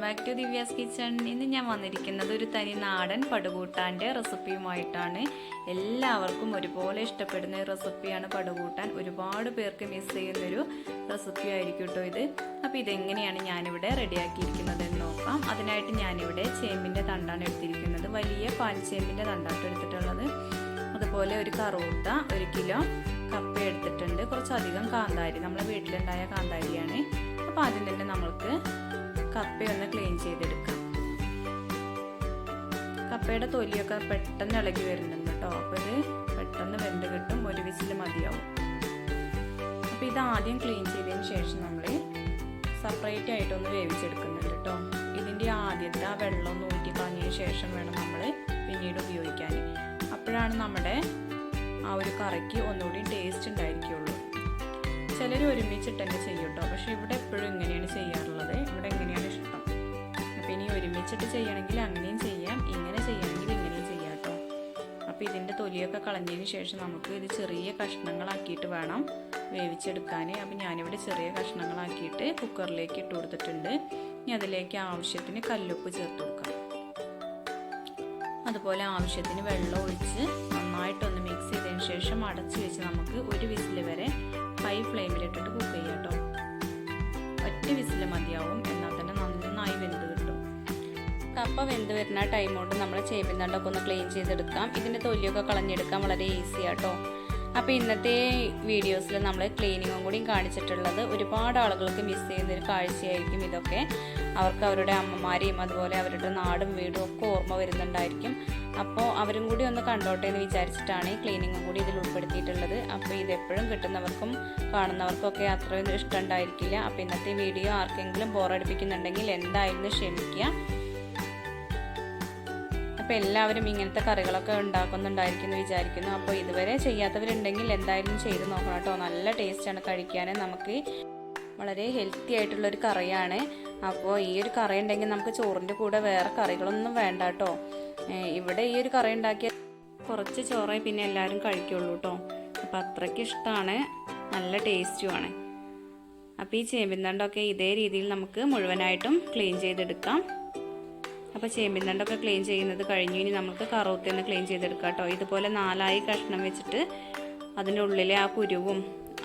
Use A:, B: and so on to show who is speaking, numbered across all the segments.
A: Back to Divya's kitchen. ഇന്ന് ഞാൻ വന്നിരിക്കുന്നത് ഒരു തനി നാടൻ പടുകൂട്ടാൻ്റെ റെസിപ്പിയുമായിട്ടാണ്. എല്ലാവർക്കും ഒരുപോലെ ഇഷ്ടപ്പെടുന്ന ഒരു റെസിപ്പിയാണ് പടുകൂട്ടാൻ. ഒരുപാട് പേർക്ക് മിസ് ചെയ്യുന്നൊരു റെസിപ്പി ആയിരിക്കും കേട്ടോ ഇത്. അപ്പോൾ ഇതെങ്ങനെയാണ് ഞാനിവിടെ റെഡിയാക്കിയിരിക്കുന്നത് എന്ന് നോക്കാം. അതിനായിട്ട് ഞാനിവിടെ ചേമ്പിൻ്റെ തണ്ടാണ് എടുത്തിരിക്കുന്നത്. വലിയ പാൽച്ചേമ്പിൻ്റെ തണ്ടാണ് എടുത്തിട്ടുള്ളത്. അതുപോലെ ഒരു കറുത്ത 1 കിലോ കപ്പ എടുത്തിട്ടുണ്ട്. കുറച്ചധികം കാന്താരി, നമ്മളെ വീട്ടിലുണ്ടായ കാന്താരിയാണ്. അപ്പോൾ ആദ്യം തന്നെ നമ്മൾക്ക് കപ്പയൊന്ന് ക്ലീൻ ചെയ്തെടുക്കാം. കപ്പയുടെ തൊലിയൊക്കെ പെട്ടെന്ന് ഇളകി വരുന്നുണ്ട് കേട്ടോ. അപ്പോൾ ഇത് പെട്ടെന്ന് വെന്ത് കിട്ടും. 1 വിസിൽ മതിയാവും. അപ്പോൾ ഇത് ആദ്യം ക്ലീൻ ചെയ്തതിന് ശേഷം നമ്മൾ സെപ്പറേറ്റ് ആയിട്ടൊന്ന് വേവിച്ചെടുക്കുന്നുണ്ട് കേട്ടോ. ഇതിൻ്റെ ആദ്യത്തെ ആ വെള്ളം ഒന്ന് ഊറ്റി കളഞ്ഞതിന് ശേഷം വേണം നമ്മൾ പിന്നീട് ഉപയോഗിക്കാൻ. അപ്പോഴാണ് നമ്മുടെ ആ ഒരു കറിക്ക് ഒന്നുകൂടി ടേസ്റ്റ് ഉണ്ടായിരിക്കുള്ളൂ. ചിലർ ഒരുമിച്ചിട്ട് തന്നെ ചെയ്യും കേട്ടോ. പക്ഷേ ഇവിടെ എപ്പോഴും ഇങ്ങനെയാണ് ചെയ്യാറുള്ളത്. ഇവിടെ എങ്ങനെയാണ് ഇഷ്ടം. അപ്പോൾ ഇനി ഒരുമിച്ചിട്ട് ചെയ്യണമെങ്കിൽ അങ്ങനെയും ചെയ്യാം, ഇങ്ങനെ ചെയ്യണമെങ്കിൽ ഇങ്ങനെയും ചെയ്യാം കേട്ടോ. അപ്പോൾ ഇതിൻ്റെ തൊലിയൊക്കെ കളഞ്ഞതിന് ശേഷം നമുക്ക് ഇത് ചെറിയ കഷ്ണങ്ങളാക്കിയിട്ട് വേണം വേവിച്ചെടുക്കാൻ. അപ്പോൾ ഞാനിവിടെ ചെറിയ കഷ്ണങ്ങളാക്കിയിട്ട് കുക്കറിലേക്ക് ഇട്ട് കൊടുത്തിട്ടുണ്ട്. ഇനി അതിലേക്ക് ആവശ്യത്തിന് കല്ലുപ്പ് ചേർത്ത് കൊടുക്കാം. അതുപോലെ ആവശ്യത്തിന് വെള്ളം ഒഴിച്ച് നന്നായിട്ടൊന്ന് മിക്സ് ചെയ്തതിന് ശേഷം അടച്ച് വെച്ച് നമുക്ക് 1 വിസിൽ വരെ ഹൈ ഫ്ലെയിമിലിട്ടിട്ട് കുക്ക് ചെയ്യാം കേട്ടോ. 1 വിസിൽ മതിയാവും. എന്നാൽ തന്നെ നന്നായി വെന്ത് കിട്ടും. കപ്പ വെന്ത് വരുന്ന ടൈം കൊണ്ട് നമ്മൾ ചേമ്പിൻ തണ്ടൊക്കെ ഒന്ന് ക്ലീൻ ചെയ്തെടുക്കാം. ഇതിൻ്റെ തൊലിയൊക്കെ കളഞ്ഞെടുക്കാൻ വളരെ ഈസിയാട്ടോ. അപ്പോൾ ഇന്നത്തെ വീഡിയോസിൽ നമ്മൾ ക്ലീനിങ്ങും കൂടി കാണിച്ചിട്ടുള്ളത്. ഒരുപാട് ആളുകൾക്ക് മിസ് ചെയ്യുന്നൊരു കാഴ്ചയായിരിക്കും ഇതൊക്കെ. അവർക്ക് അവരുടെ അമ്മമാരെയും അതുപോലെ അവരുടെ നാടും വീടും ഒക്കെ ഓർമ്മ വരുന്നുണ്ടായിരിക്കും. അപ്പോൾ അവരും കൂടി ഒന്ന് കണ്ടോട്ടെ എന്ന് വിചാരിച്ചിട്ടാണ് ഈ ക്ലീനിങ്ങും കൂടി ഇതിൽ ഉൾപ്പെടുത്തിയിട്ടുള്ളത്. അപ്പോൾ ഇതെപ്പോഴും കിട്ടുന്നവർക്കും കാണുന്നവർക്കൊക്കെ അത്രയൊന്നും ഇഷ്ടമുണ്ടായിരിക്കില്ല. അപ്പോൾ ഇന്നത്തെ വീഡിയോ ആർക്കെങ്കിലും ബോറടിപ്പിക്കുന്നുണ്ടെങ്കിൽ എന്തായാലും ക്ഷമിക്കുക. അപ്പോൾ എല്ലാവരും ഇങ്ങനത്തെ കറികളൊക്കെ ഉണ്ടാക്കുന്നുണ്ടായിരിക്കും എന്ന് വിചാരിക്കുന്നു. അപ്പോൾ ഇതുവരെ ചെയ്യാത്തവരുണ്ടെങ്കിൽ എന്തായാലും ചെയ്ത് നോക്കണം കേട്ടോ. നല്ല ടേസ്റ്റാണ് കഴിക്കാൻ. നമുക്ക് വളരെ ഹെൽത്തി ആയിട്ടുള്ളൊരു കറിയാണ്. അപ്പോൾ ഈ ഒരു കറി ഉണ്ടെങ്കിൽ നമുക്ക് ചോറിൻ്റെ കൂടെ വേറെ കറികളൊന്നും വേണ്ട കേട്ടോ. ഇവിടെ ഈ ഒരു കറി ഉണ്ടാക്കിയ കുറച്ച് ചോറേ പിന്നെ എല്ലാവരും കഴിക്കുള്ളൂ കേട്ടോ. അപ്പോൾ അത്രയ്ക്ക് ഇഷ്ടമാണ്, നല്ല ടേസ്റ്റുമാണ്. അപ്പോൾ ഈ ചേമ്പിൻ തണ്ടൊക്കെ ഇതേ രീതിയിൽ നമുക്ക് മുഴുവനായിട്ടും ക്ലീൻ ചെയ്തെടുക്കാം. അപ്പോൾ ചേമ്പിൻ തണ്ടൊക്കെ ക്ലീൻ ചെയ്യുന്നത് കഴിഞ്ഞു. ഇനി നമുക്ക് കറുത്തൊന്ന് ക്ലീൻ ചെയ്തെടുക്കാം കേട്ടോ. ഇതുപോലെ 4 കഷ്ണം വെച്ചിട്ട് അതിൻ്റെ ഉള്ളിലെ ആ കുരുവും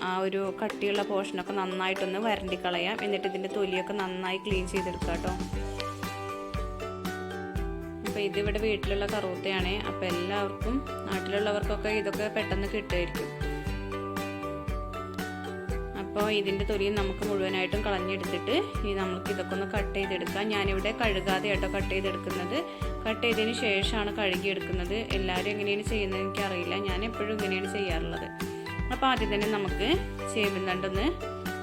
A: ആ ഒരു കട്ടിയുള്ള പോർഷനൊക്കെ നന്നായിട്ടൊന്ന് വരണ്ടിക്കളയാം. എന്നിട്ട് ഇതിൻ്റെ തൊലിയൊക്കെ നന്നായി ക്ലീൻ ചെയ്തെടുക്കാം കേട്ടോ. അപ്പോൾ ഇതിവിടെ വീട്ടിലുള്ള കറുത്തയാണ്. അപ്പോൾ എല്ലാവർക്കും നാട്ടിലുള്ളവർക്കൊക്കെ ഇതൊക്കെ പെട്ടെന്ന് കിട്ടുമായിരിക്കും. അപ്പോൾ ഇതിൻ്റെ തൊലിയും നമുക്ക് മുഴുവനായിട്ടും കളഞ്ഞെടുത്തിട്ട് ഇനി നമുക്ക് ഇതൊക്കെ ഒന്ന് കട്ട് ചെയ്തെടുക്കാം. ഞാനിവിടെ കഴുകാതെ കേട്ടോ കട്ട് ചെയ്തെടുക്കുന്നത്. കട്ട് ചെയ്തതിന് ശേഷമാണ് കഴുകിയെടുക്കുന്നത്. എല്ലാവരും എങ്ങനെയാണ് ചെയ്യുന്നത് എനിക്കറിയില്ല. ഞാൻ എപ്പോഴും ഇങ്ങനെയാണ് ചെയ്യാറുള്ളത്. അപ്പോൾ ആദ്യം തന്നെ നമുക്ക് ചേമ്പിൻ തണ്ടൊന്ന്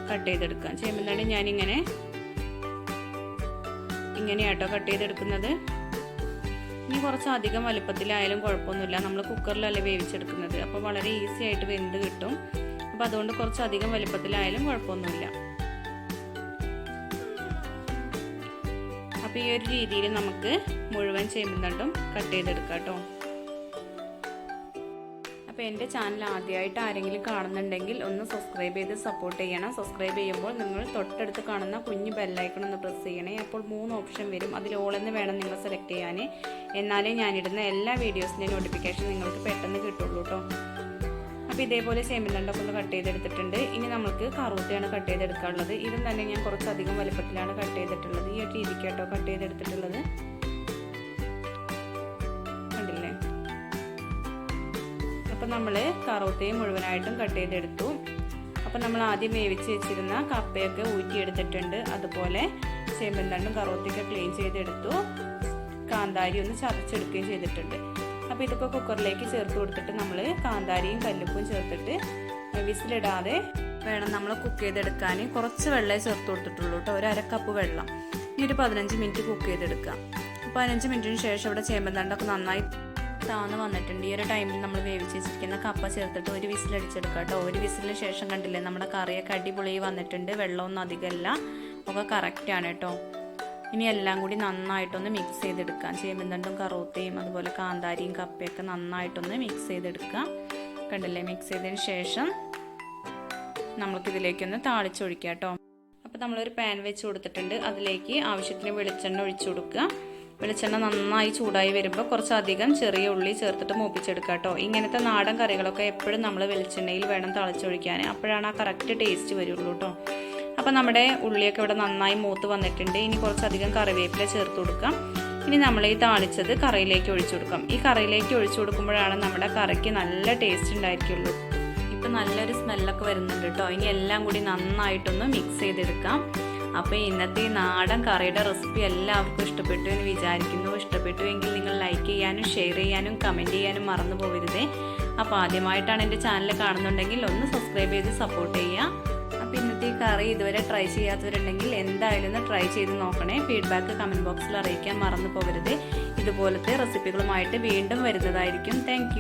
A: കട്ട് ചെയ്തെടുക്കാം. ചേമ്പിൻ തണ്ട് ഇങ്ങനെയാട്ടോ കട്ട് ചെയ്തെടുക്കുന്നത്. ഇനി കുറച്ച് അധികം വലുപ്പത്തിലായാലും കുഴപ്പമൊന്നുമില്ല. നമ്മൾ കുക്കറിലല്ലേ വേവിച്ചെടുക്കുന്നത്. അപ്പോൾ വളരെ ഈസി ആയിട്ട് വെന്ത് കിട്ടും. അപ്പോൾ അതുകൊണ്ട് കുറച്ചധികം വലുപ്പത്തിലായാലും കുഴപ്പമൊന്നുമില്ല. അപ്പോൾ ഈ ഒരു രീതിയിൽ നമുക്ക് മുഴുവൻ ചേമ്പിൻ തണ്ടും കട്ട് ചെയ്തെടുക്കാം കേട്ടോ. അപ്പോൾ എൻ്റെ ചാനൽ ആദ്യമായിട്ട് ആരെങ്കിലും കാണുന്നുണ്ടെങ്കിൽ ഒന്ന് സബ്സ്ക്രൈബ് ചെയ്ത് സപ്പോർട്ട് ചെയ്യണം. സബ്സ്ക്രൈബ് ചെയ്യുമ്പോൾ നിങ്ങൾ തൊട്ടടുത്ത് കാണുന്ന കുഞ്ഞു ബെല്ലൈക്കൺ ഒന്ന് പ്രസ് ചെയ്യണേ. അപ്പോൾ 3 ഓപ്ഷൻ വരും. അതിൽ ഓൾ എന്ന് വേണം നിങ്ങൾ സെലക്ട് ചെയ്യാൻ. എന്നാലേ ഞാനിടുന്ന എല്ലാ വീഡിയോസിൻ്റെയും നോട്ടിഫിക്കേഷൻ നിങ്ങൾക്ക് പെട്ടെന്ന് കിട്ടുള്ളൂ കേട്ടോ. അപ്പോൾ ഇതേപോലെ ചേമ്പിൻ തണ്ടൊക്കെ ഒന്ന് കട്ട് ചെയ്തെടുത്തിട്ടുണ്ട്. ഇനി നമുക്ക് കറുത്തയാണ് കട്ട് ചെയ്തെടുക്കാനുള്ളത്. ഇതും തന്നെ ഞാൻ കുറച്ചധികം വലുപ്പത്തിലാണ് കട്ട് ചെയ്തിട്ടുള്ളത്. ഈ ഒരു രീതിക്ക് കേട്ടോ കട്ട് ചെയ്തെടുത്തിട്ടുള്ളത്. കണ്ടില്ലേ? അപ്പം നമ്മൾ കറുത്തയും മുഴുവനായിട്ടും കട്ട് ചെയ്തെടുത്തു. അപ്പം നമ്മൾ ആദ്യം വേവിച്ച് വെച്ചിരുന്ന കപ്പയൊക്കെ ഊറ്റിയെടുത്തിട്ടുണ്ട്. അതുപോലെ ചേമ്പിൻ തണ്ടും കറുത്തയൊക്കെ ക്ലീൻ ചെയ്തെടുത്തു. കാന്താരി ഒന്ന് ചതച്ചെടുക്കുകയും ചെയ്തിട്ടുണ്ട്. അപ്പോൾ ഇതൊക്കെ കുക്കറിലേക്ക് ചേർത്ത് കൊടുത്തിട്ട് നമ്മൾ കാന്താരിയും കല്ലുപ്പും ചേർത്തിട്ട് വിസിലിടാതെ വേണം നമ്മൾ കുക്ക് ചെയ്തെടുക്കാൻ. കുറച്ച് വെള്ളമേ ചേർത്ത് കൊടുത്തിട്ടുള്ളൂ കേട്ടോ. 1/2 കപ്പ് വെള്ളം. ഇനി ഒരു 15 മിനിറ്റ് കുക്ക് ചെയ്തെടുക്കാം. 15 മിനിറ്റിന് ശേഷം ഇവിടെ ചേമ്പിൻ തണ്ടൊക്കെ നന്നായി താന്ന് വന്നിട്ടുണ്ട്. ഈ ഒരു ടൈമിൽ നമ്മൾ വേവിച്ച് വെച്ചിരിക്കുന്ന കപ്പ ചേർത്തിട്ട് 1 വിസിലടിച്ചെടുക്കാം കേട്ടോ. 1 വിസിലിന് ശേഷം കണ്ടില്ലേ നമ്മുടെ കറിയൊക്കെ അടിപൊളി വന്നിട്ടുണ്ട്. വെള്ളമൊന്നും അധികമല്ല, ഒക്കെ കറക്റ്റാണ് കേട്ടോ. ഇനി എല്ലാം കൂടി നന്നായിട്ടൊന്ന് മിക്സ് ചെയ്തെടുക്കാം. ചേമ്പിൻ തണ്ടും കറുത്തയും അതുപോലെ കാന്താരിയും കപ്പയൊക്കെ നന്നായിട്ടൊന്ന് മിക്സ് ചെയ്തെടുക്കാം. കണ്ടില്ലേ? മിക്സ് ചെയ്തതിന് ശേഷം നമുക്കിതിലേക്കൊന്ന് താളിച്ചൊഴിക്കാം കേട്ടോ. അപ്പോൾ നമ്മളൊരു പാൻ വെച്ച് കൊടുത്തിട്ടുണ്ട്. അതിലേക്ക് ആവശ്യത്തിന് വെളിച്ചെണ്ണ ഒഴിച്ചു കൊടുക്കുക. വെളിച്ചെണ്ണ നന്നായി ചൂടായി വരുമ്പോൾ കുറച്ചധികം ചെറിയ ഉള്ളി ചേർത്തിട്ട് മൂപ്പിച്ചെടുക്കുക കേട്ടോ. ഇങ്ങനത്തെ നാടൻ കറികളൊക്കെ എപ്പോഴും നമ്മൾ വെളിച്ചെണ്ണയിൽ വേണം തളിച്ചൊഴിക്കാൻ, അപ്പോഴാണ് ആ കറക്റ്റ് ടേസ്റ്റ് വരുള്ളൂ കേട്ടോ. അപ്പോൾ നമ്മുടെ ഉള്ളിയൊക്കെ ഇവിടെ നന്നായി മൂത്ത് വന്നിട്ടുണ്ട്. ഇനി കുറച്ചധികം കറിവേപ്പില ചേർത്ത് കൊടുക്കാം. ഇനി നമ്മൾ ഈ താളിച്ചത് കറിയിലേക്ക് ഒഴിച്ചു കൊടുക്കാം. ഈ കറിയിലേക്ക് ഒഴിച്ചു കൊടുക്കുമ്പോഴാണ് നമ്മുടെ കറിക്ക് നല്ല ടേസ്റ്റ് ഉണ്ടായിരിക്കുള്ളൂ. ഇപ്പം നല്ലൊരു സ്മെല്ലൊക്കെ വരുന്നുണ്ട് കേട്ടോ. ഇനി എല്ലാം കൂടി നന്നായിട്ടൊന്ന് മിക്സ് ചെയ്തെടുക്കാം. അപ്പോൾ ഇന്നത്തെ ഈ നാടൻ കറിയുടെ റെസിപ്പി എല്ലാവർക്കും ഇഷ്ടപ്പെട്ടു എന്ന് വിചാരിക്കുന്നു. ഇഷ്ടപ്പെട്ടു എങ്കിൽ നിങ്ങൾ ലൈക്ക് ചെയ്യാനും ഷെയർ ചെയ്യാനും കമൻറ്റ് ചെയ്യാനും മറന്നു പോകരുതേ. അപ്പോൾ ആദ്യമായിട്ടാണ് എൻ്റെ ചാനൽ കാണുന്നുണ്ടെങ്കിൽ ഒന്ന് സബ്സ്ക്രൈബ് ചെയ്ത് സപ്പോർട്ട് ചെയ്യുക. അപ്പോൾ ഇന്നത്തെ ഈ കറി ഇതുവരെ ട്രൈ ചെയ്യാത്തവരുണ്ടെങ്കിൽ എന്തായാലും ഒന്ന് ട്രൈ ചെയ്ത് നോക്കണേ. ഫീഡ്ബാക്ക് കമൻറ്റ് ബോക്സിൽ അറിയിക്കാൻ മറന്നു പോകരുത്. ഇതുപോലത്തെ റെസിപ്പികളുമായിട്ട് വീണ്ടും വരുന്നതായിരിക്കും. താങ്ക്